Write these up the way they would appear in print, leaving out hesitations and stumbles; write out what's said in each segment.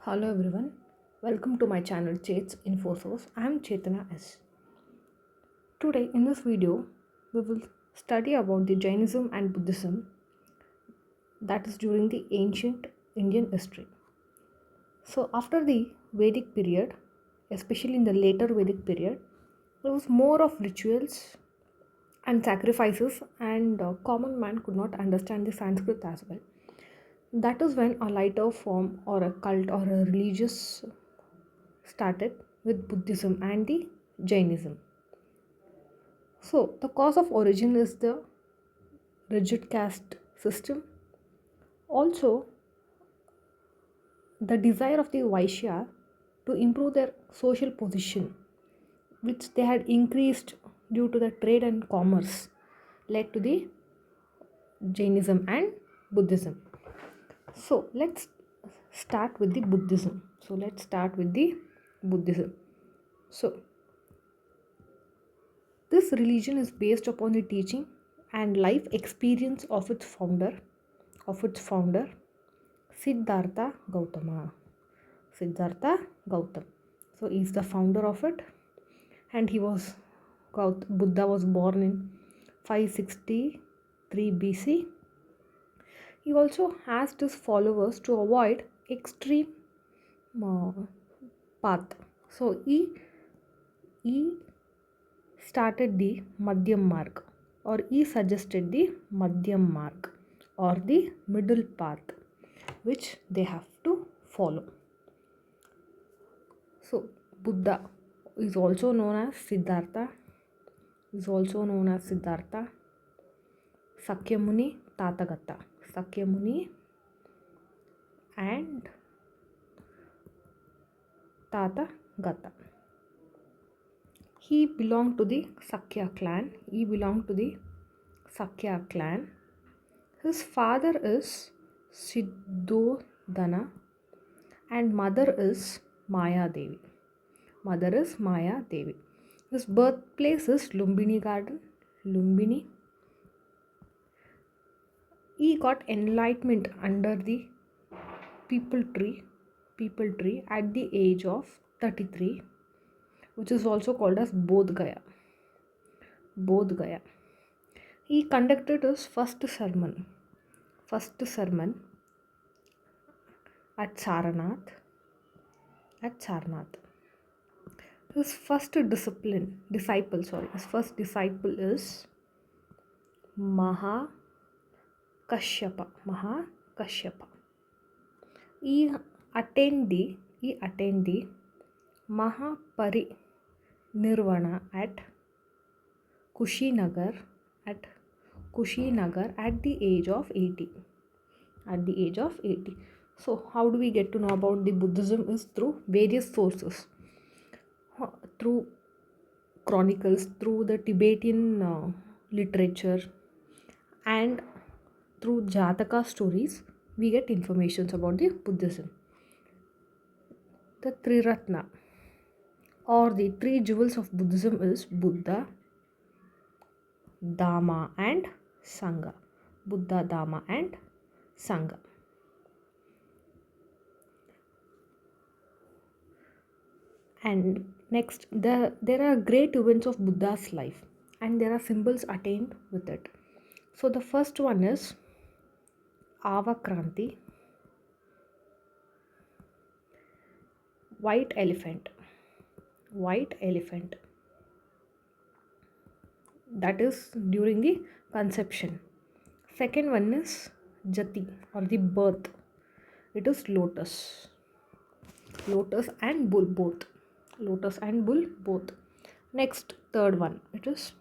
Hello everyone, welcome to my channel Chait's Info Source. I am Chetana S. Today in this video, we will study about the Jainism and Buddhism that is during the ancient Indian history. So after the Vedic period, especially in the later Vedic period, there was more of rituals and sacrifices and common man could not understand the Sanskrit as well. That is when a lighter form or a cult or a religious started with Buddhism and the Jainism. So, the cause of origin is the rigid caste system. Also, the desire of the Vaishya to improve their social position, which they had increased due to the trade and commerce, led to the Jainism and Buddhism. So, let's start with the Buddhism. So, this religion is based upon the teaching and life experience of its founder Siddhartha Gautama. Siddhartha Gautam. So he's the founder of it, and Buddha was born in 563 BC. He also asked his followers to avoid extreme uh, path. So he started the Madhyam Marg, or he suggested the Madhyam Marg or the middle path which they have to follow. So Buddha is also known as Siddhartha, Sakyamuni, Tathagata. Sakyamuni and Tathagata. He belonged to the Sakya clan. His father is Siddhodana and mother is Maya Devi. His birthplace is Lumbini Garden. Lumbini. He got enlightenment under the people tree at the age of 33, which is also called as Bodh Gaya. He conducted his first sermon at Sarnath. His first disciple is Mahakashyapa. He attained the Mahaparinirvana at Kushinagar at the age of 80. So how do we get to know about the Buddhism? Is through various sources, through chronicles, through the Tibetan literature, and through Jataka stories. We get informations about the Buddhism. The Triratna or the three jewels of Buddhism is Buddha, Dhamma and Sangha. And next, there are great events of Buddha's life, and there are symbols attained with it. So the first one is Avakranti, white elephant. That is during the conception. Second one is Jati or the birth. It is lotus and bull both. Next, third one, it is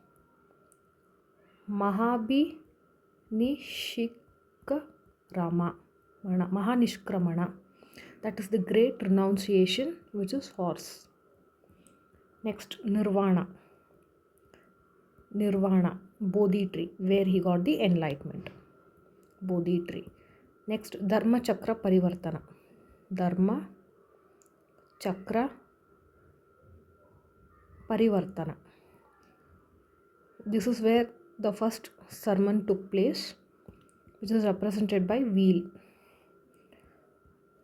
Mahanishkramana. That is the great renunciation, which is horse. Next, Nirvana, Bodhi tree, where he got the enlightenment. Bodhi tree. Next, Dharma Chakra Parivartana. This is where the first sermon took place, which is represented by wheel.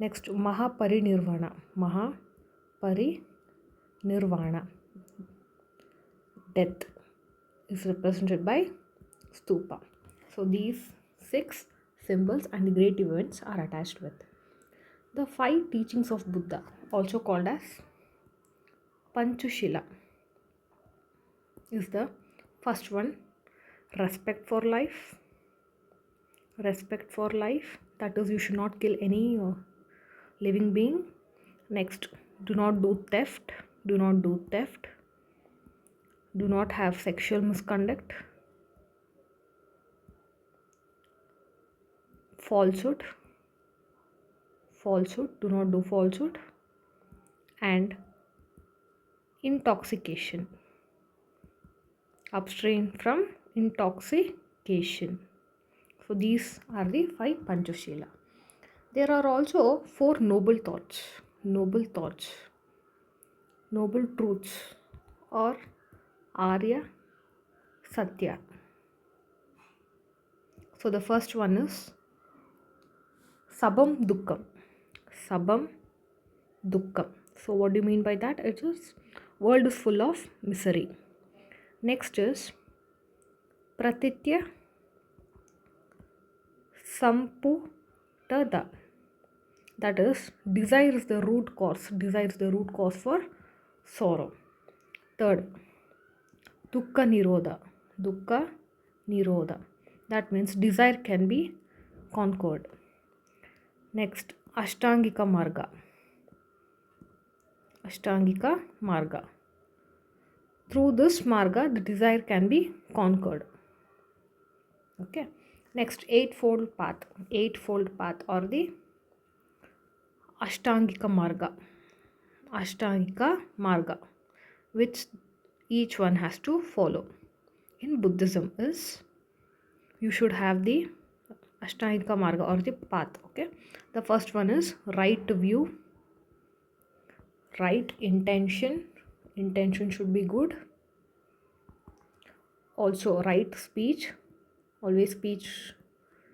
Next, Mahaparinirvana. Mahaparinirvana. Death is represented by stupa. So these 6 symbols and the great events are attached with. The 5 teachings of Buddha, also called as Panchashila, is the first one, respect for life. Respect for life, that is, you should not kill any living being. Next, do not do theft. Do not do theft. Do not have sexual misconduct. Falsehood. Do not do falsehood. And intoxication. Abstain from intoxication. So these are the 5 Panchashila. There are also 4 noble thoughts, noble truths, or Arya Satya. So the first one is Sabam Dukkam. Sabam Dukkam. So what do you mean by that? It is world is full of misery. Next is Pratitya Samputada. That is, desire is the root cause. Desire is the root cause for sorrow. Third, Dukkha Nirodha. Dukkha Nirodha. That means desire can be conquered. Next, Ashtangika Marga. Ashtangika Marga. Through this Marga, the desire can be conquered. Okay. Next, Eightfold Path. Eightfold Path, or the Ashtangika Marga. Ashtangika Marga, which each one has to follow. In Buddhism is, you should have the Ashtangika Marga, or the path. Okay. The first one is right view, right intention. Intention should be good. Also right speech. Always speech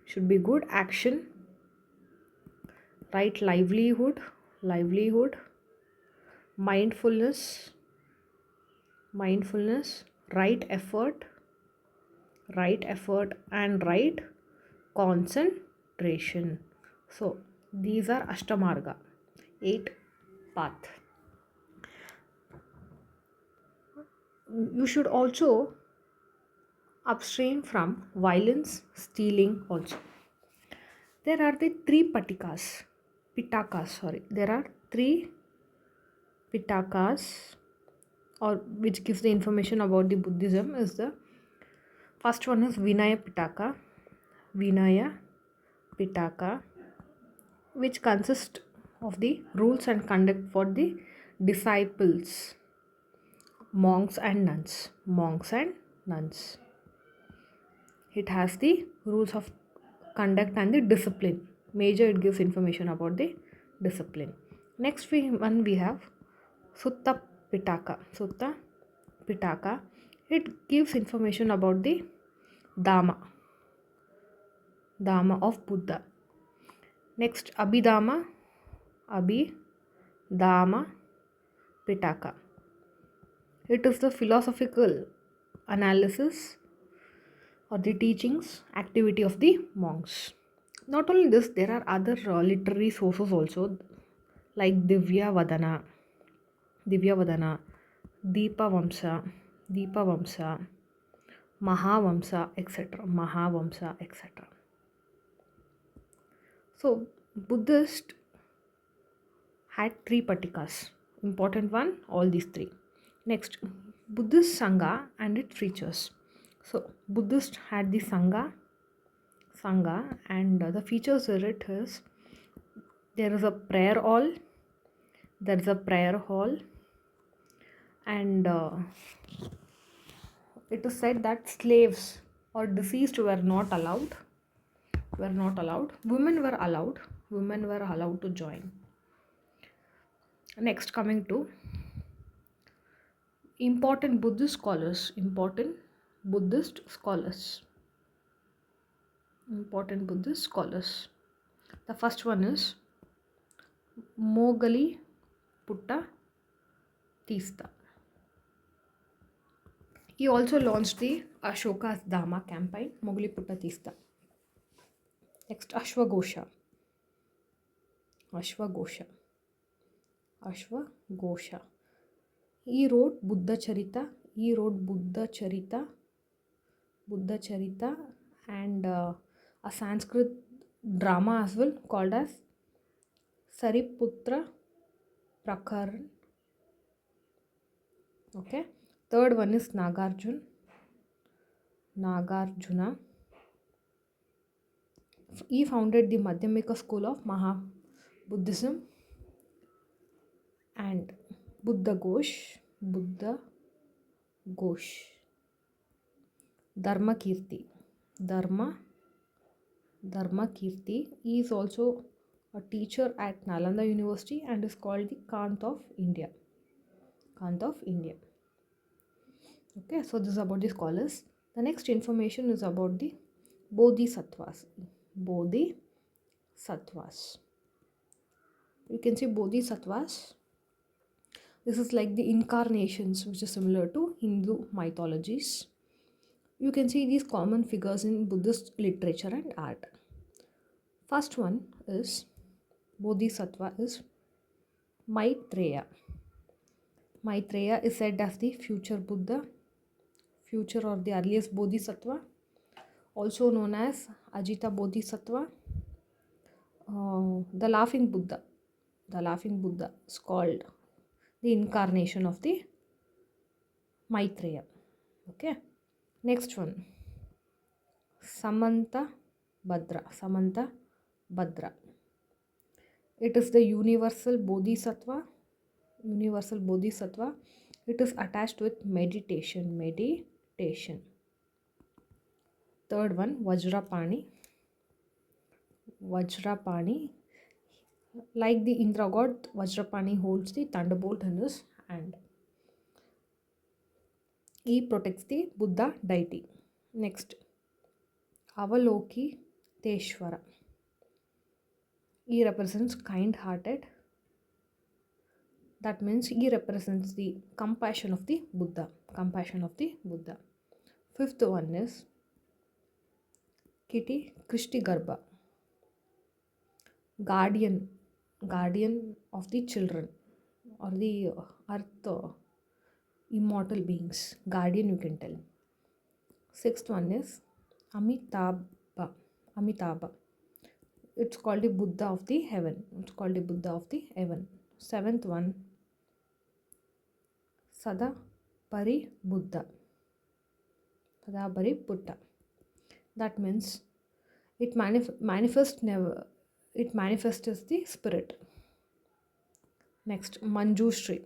should be good. Action. Right livelihood. Mindfulness. Right effort, and right concentration. So these are Ashtamarga, 8 path. You should also abstain from violence, stealing also. There are the 3 pitakas. There are 3 pitakas, or which gives the information about the Buddhism. Is the first one is Vinaya Pitaka, which consists of the rules and conduct for the disciples, monks and nuns. It has the rules of conduct and the discipline. Major, it gives information about the discipline. Next one we have Sutta Pitaka. It gives information about the Dhamma of Buddha. Next, Abhidhamma Pitaka. It is the philosophical analysis or the teachings, activity of the monks. Not only this, there are other literary sources also, like Divya Vadana, Deepa Vamsa, Mahavamsa, etc. So Buddhist had 3 patikas. Important one, all these 3. Next, Buddhist Sangha and its features. So Buddhist had the Sangha, and the features of it is, there is a prayer hall, and it is said that slaves or deceased were not allowed. Women were allowed to join. Next, coming to important Buddhist scholars. The first one is Mogali Putta Tista. He also launched the Ashoka's Dhamma campaign, Mogali Putta Tista. Next, Ashwagosha. Ashwagosha. Ashwagosha. He wrote Buddha Charita. Buddha Charita, and a Sanskrit drama as well called as Sariputra Prakaran. Okay. Third one is Nagarjuna. He founded the Madhyamika school of Maha Buddhism. And Buddha Ghosh, Dharma Kirti, Dharma Kirti. He is also a teacher at Nalanda University and is called the Kant of India. Okay, so this is about the scholars. The next information is about the Bodhisattvas. You can see Bodhisattvas. This is like the incarnations, which is similar to Hindu mythologies. You can see these common figures in Buddhist literature and art. First one is Bodhisattva is Maitreya. Maitreya is said as the future Buddha, future or the earliest Bodhisattva, also known as Ajita Bodhisattva. The laughing Buddha is called the incarnation of the Maitreya. Okay. Next one, Samanta Bhadra. It is the universal Bodhisattva. It is attached with meditation. Third one, Vajrapani. Like the Indra god, Vajrapani holds the thunderbolt in his hand. He protects the Buddha deity. Next, Avalokiteshvara. He represents kind-hearted. That means he represents the compassion of the Buddha. Fifth one is Kitty Kristigarbha. Guardian of the children or the earth immortal beings. Guardian, you can tell. Sixth one is Amitabha. It's called the Buddha of the heaven. Seventh one, Sadapari Buddha. That means it manifests as the spirit. Next, Manjushri.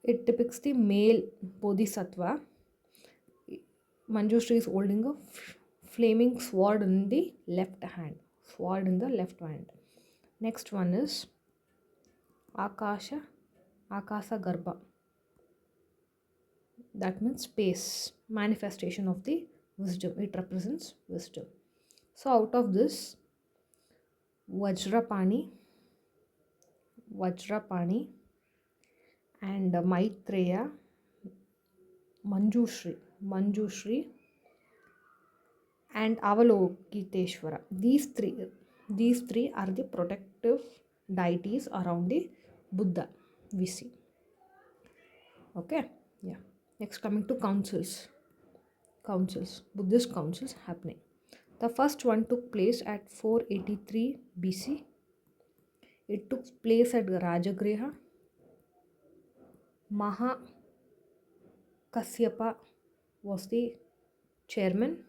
It depicts the male Bodhisattva. Manjushri is holding a flaming sword in the left hand. Next one is Akasa Garbha. That means space, manifestation of the wisdom. It represents wisdom. So out of this, Vajrapani and Maitreya, Manjushri and Avalokiteshvara. These three are the protective deities around the Buddha, we see. Okay, yeah. Next, coming to councils, Buddhist councils happening. The first one took place at 483 BC. It took place at Rajagriha. Maha Kasyapa was the chairman.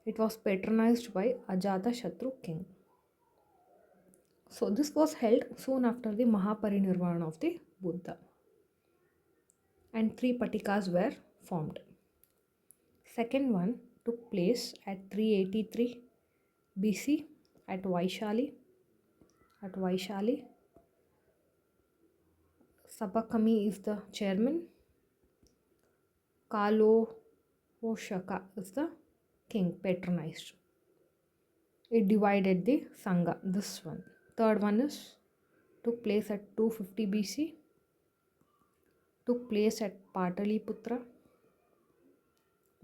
It was patronized by Ajatashatru king. So this was held soon after the Mahaparinirvana of the Buddha. And 3 Patikas were formed. Second one took place at 383 BC at Vaishali. Sabakami is the chairman. Kalohoshaka is the king, patronized. It divided the sangha. This one. Third one is took place at 250 BC, took place at Pataliputra.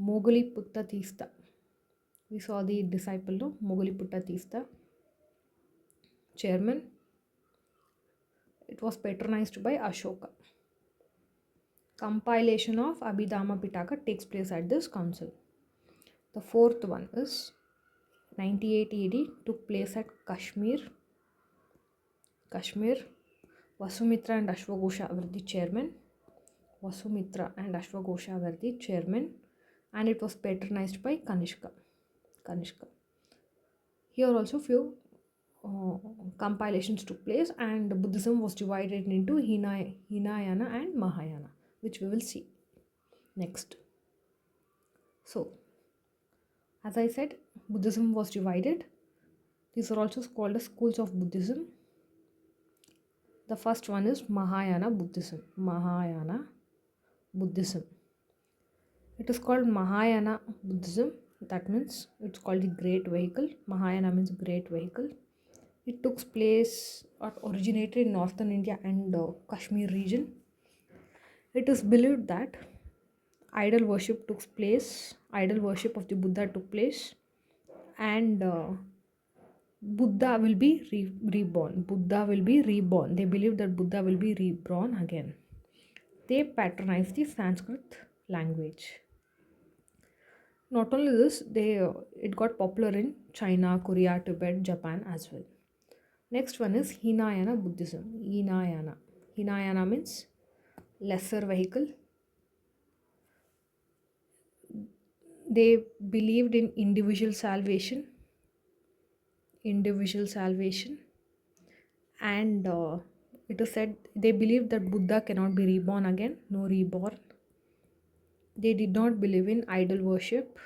Moguliputta Tista. We saw the disciple, no? Moguliputta Tista, chairman. It was patronized by Ashoka. Compilation of Abhidhamma Pitaka takes place at this council. The fourth one is 98 AD, took place at Kashmir. Kashmir. Vasumitra and Ashwagosha were the chairman. Vasumitra and Ashwagosha were the chairman, and it was patronized by Kanishka. Here also few compilations took place, and Buddhism was divided into Hinayana and Mahayana, which we will see next. So, as I said, Buddhism was divided. These are also called as schools of Buddhism. The first one is Mahayana Buddhism. Mahayana Buddhism. It is called Mahayana Buddhism. That means it's called the Great Vehicle. Mahayana means Great Vehicle. It took place or originated in northern India and Kashmir region. It is believed that idol worship took place. Idol worship of the Buddha took place, and Buddha will be reborn. Buddha will be reborn. They believe that Buddha will be reborn again. They patronize the Sanskrit language. Not only this, it got popular in China, Korea, Tibet, Japan as well. Next one is Hinayana Buddhism. Hinayana means lesser vehicle. They believed in individual salvation, and it is said they believed that Buddha cannot be reborn again, no reborn. They did not believe in idol worship.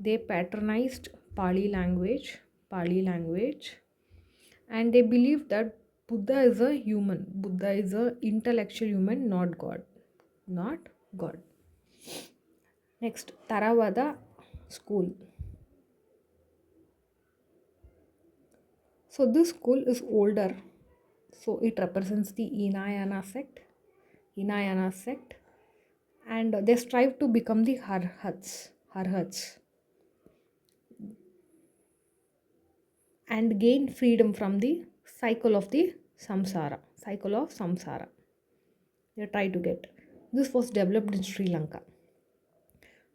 They patronized Pali language, and they believed that Buddha is a human. Buddha is an intellectual human, not God. Next, Theravada school. So this school is older. So it represents the Hinayana sect. And they strive to become the Arhats. And gain freedom from the cycle of samsara. They try to get. This was developed in Sri Lanka.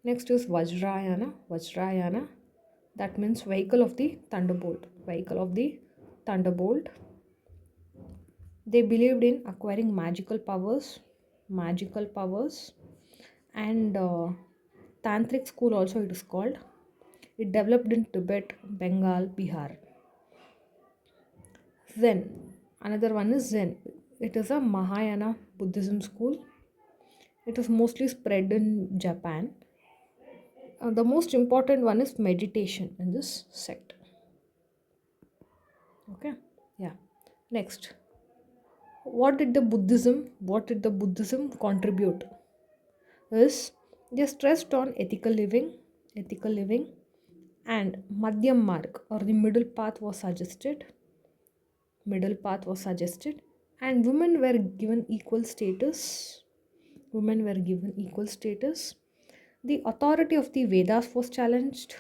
Next is Vajrayana. That means vehicle of the thunderbolt. They believed in acquiring magical powers, and tantric school also it is called. It developed in Tibet, Bengal, Bihar. Zen. Another one is Zen. It is a Mahayana Buddhism school. It is mostly spread in Japan. The most important one is meditation in this sect. Okay. Yeah. Next. What did the Buddhism contribute? Is they stressed on ethical living, and Madhyam Marg or the middle path was suggested. And women were given equal status. The authority of the Vedas was challenged.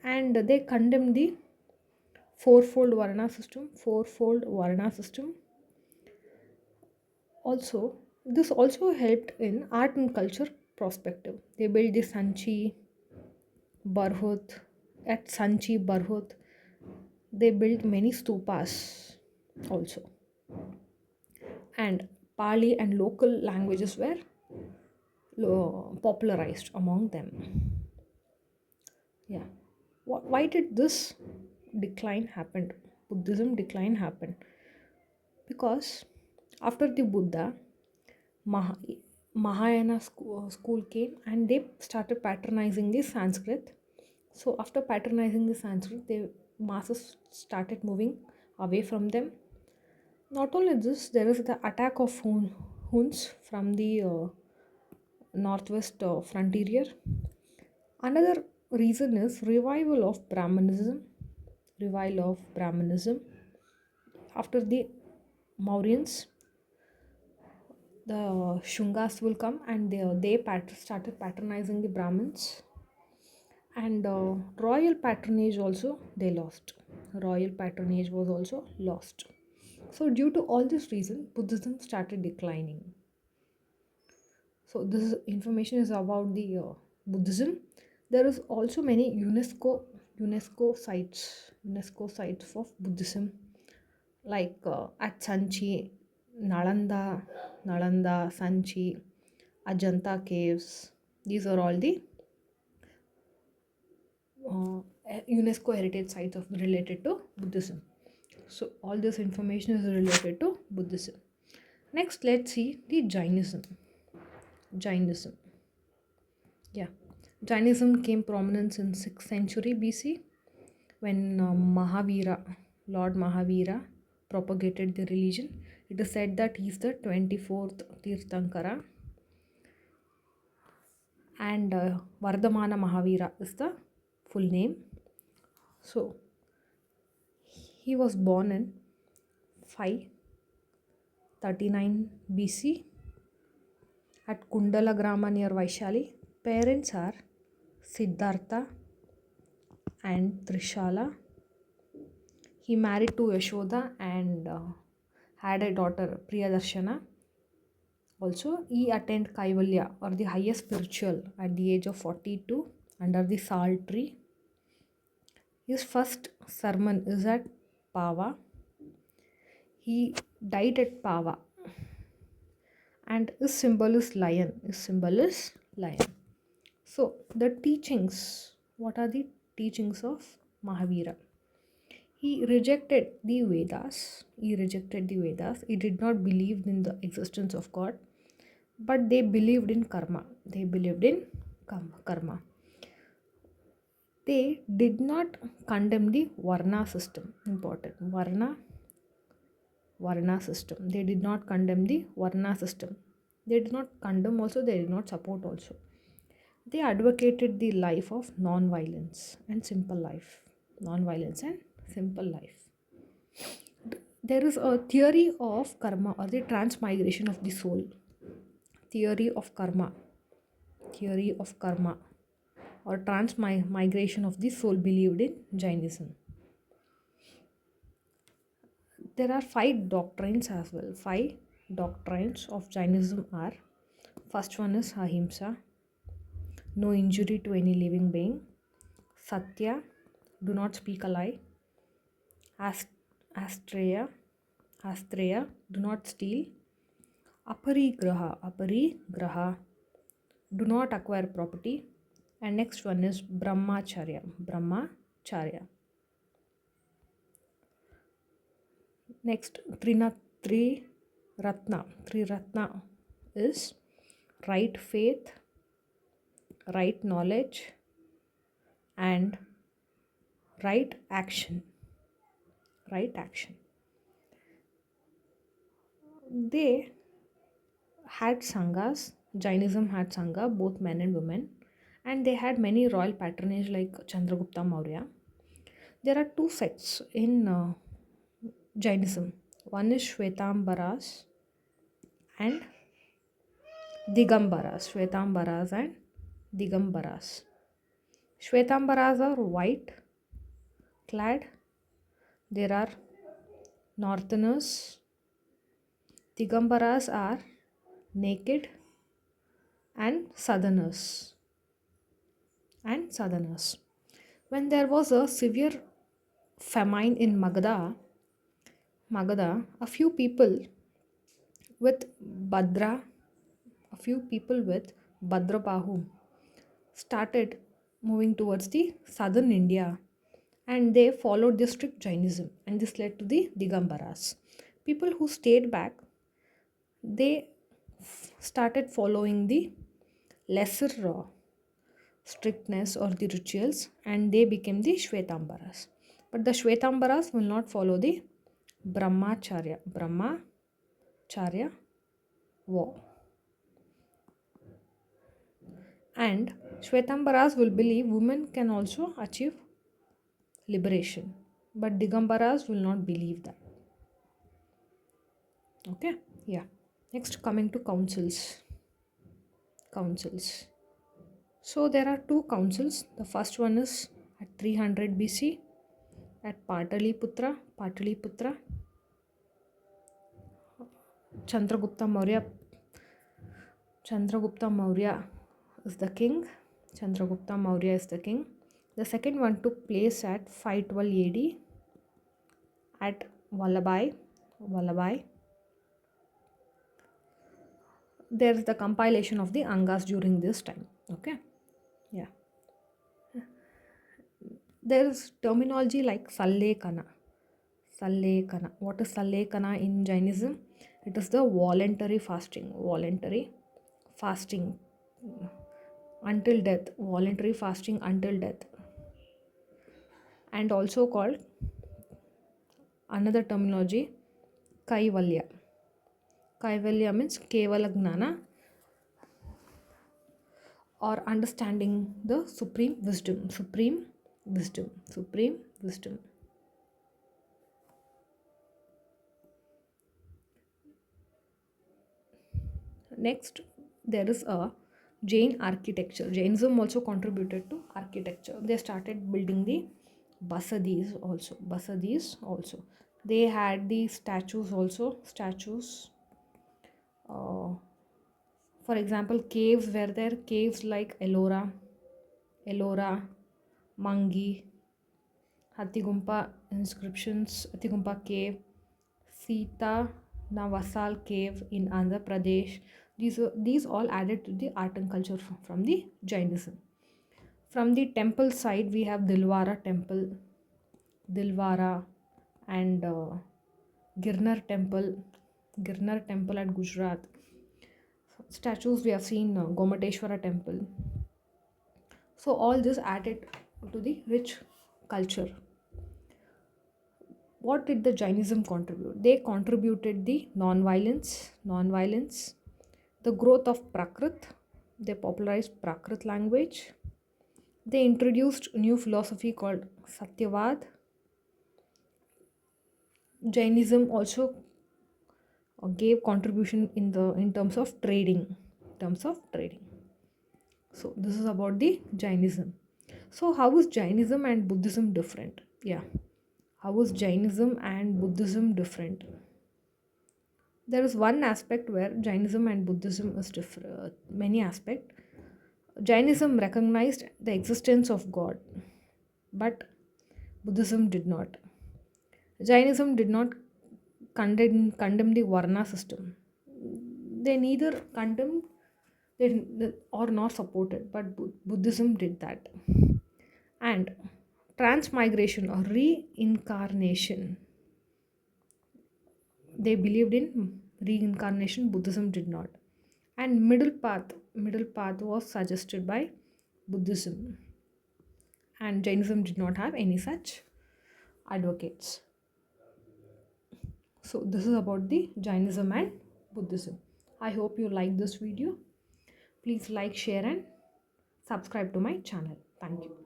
And they condemned the fourfold Varna system. Also, this also helped in art and culture perspective. They built the Sanchi Barhut. At Sanchi Barhut, they built many stupas also. And Pali and local languages were popularized among them. Yeah. Why did this decline happen? Buddhism decline happened because after the Buddha, Mahayana school came and they started patronizing the Sanskrit. So after patronizing the Sanskrit, the masses started moving away from them. Not only this, there is the attack of Huns from the northwest frontier. Another reason is revival of Brahmanism. Revival of Brahmanism. After the Mauryans, the Shungas will come and started patronizing the Brahmins, and royal patronage also they lost. Royal patronage was also lost. So due to all this reason, Buddhism started declining. So this information is about the Buddhism. There is also many UNESCO sites of Buddhism, like at Sanchi, Nalanda, Sanchi, Ajanta caves. These are all the uh, UNESCO heritage sites of related to Buddhism. So all this information is related to Buddhism. Next, let's see the Jainism. Jainism. Yeah, Jainism came prominence in 6th century BC when Lord Mahavira, propagated the religion. It is said that he is the 24th Tirthankara, and Vardhamana Mahavira is the full name. So he was born in 539 BC at Kundala Grama near Vaishali. Parents are Siddhartha and Trishala. He married to Yashoda and had a daughter, Priyadarshana. Also, he attained Kaivalya, or the highest spiritual, at the age of 42 under the sal tree. His first sermon is at Pava. He died at Pava, and his symbol is lion. His symbol is lion. So, the teachings, what are the teachings of Mahavira? He rejected the Vedas. He did not believe in the existence of God, but they believed in karma. Karma. They did not condemn the Varna system. Important. Varna system. They did not condemn the Varna system. They did not condemn also, they did not support also. They advocated the life of non-violence and simple life. Non-violence and simple life. There is a theory of karma, or the transmigration of the soul. Theory of karma. Theory of karma, or transmigration of the soul, believed in Jainism. There are 5 doctrines as well. 5 doctrines of Jainism are: first one is ahimsa, no injury to any living being; satya, do not speak a lie; astreya, do not steal; aparigraha, do not acquire property; and next one is brahmacharya. Next, Tri Ratna is right faith, right knowledge, and right action. They had sanghas. Jainism had sangha, both men and women, and they had many royal patronage like Chandragupta Maurya. There are 2 sects in Jainism. One is Shvetambaras and Digambaras. Shvetambaras and Digambaras. Shvetambaras are white clad. There are northerners. Digambaras are naked, and southerners. When there was a severe famine in Magadha, a few people with Bhadrabahu started moving towards the southern India, and they followed the strict Jainism, and this led to the Digambaras. People who stayed back, they started following the lesser strictness or the rituals, and they became the Shvetambaras. But the Shvetambaras will not follow the Brahmacharya vow. And Shwetambaras will believe women can also achieve liberation, but Digambaras will not believe that. Okay, yeah. Next, coming to councils. Councils. So there are two councils. The first one is at 300 BC at Pataliputra. Chandragupta Maurya. Chandragupta Maurya is the king. Chandragupta Maurya is the king. The second one took place at 512 AD at Vallabhai. There is the compilation of the Angas during this time. Okay, yeah. There is terminology like Sallekana. Sallekana. What is Sallekana in Jainism? It is the voluntary fasting. Voluntary fasting until death. Voluntary fasting until death. And also called another terminology Kaivalya. Kaivalya means Kevala Gnana or understanding the supreme wisdom. Supreme wisdom. Supreme wisdom. Next, there is a Jain architecture. Jainism also contributed to architecture. They started building the basadis also. Basadis also. They had the statues also. Statues. For example, caves were there. Caves like Ellora, Mangi, Hathigumpa inscriptions, Hathigumpa cave, Sita Navasal cave in Andhra Pradesh. These all added to the art and culture from the Jainism. From the temple side, we have Dilwara temple, Dilwara, and Girnar temple at Gujarat. Statues we have seen Gomateshwara temple. So all this added to the rich culture. What did the Jainism contribute? They contributed the non-violence, the growth of Prakrit. They popularized Prakrit language. They introduced new philosophy called Satyavad. Jainism also gave contribution in terms of trading. So this is about the Jainism. So how is Jainism and Buddhism different? Yeah. How is Jainism and Buddhism different? There is one aspect where Jainism and Buddhism is different. Many aspects. Jainism recognized the existence of God, but Buddhism did not. Jainism did not condemn the Varna system. They neither condemned or nor supported, but Buddhism did that. And transmigration or reincarnation, they believed in reincarnation. Buddhism did not. And middle path was suggested by Buddhism, and Jainism did not have any such advocates. So this is about the Jainism and Buddhism. I hope you like this video. Please like, share and subscribe to my channel. Thank you.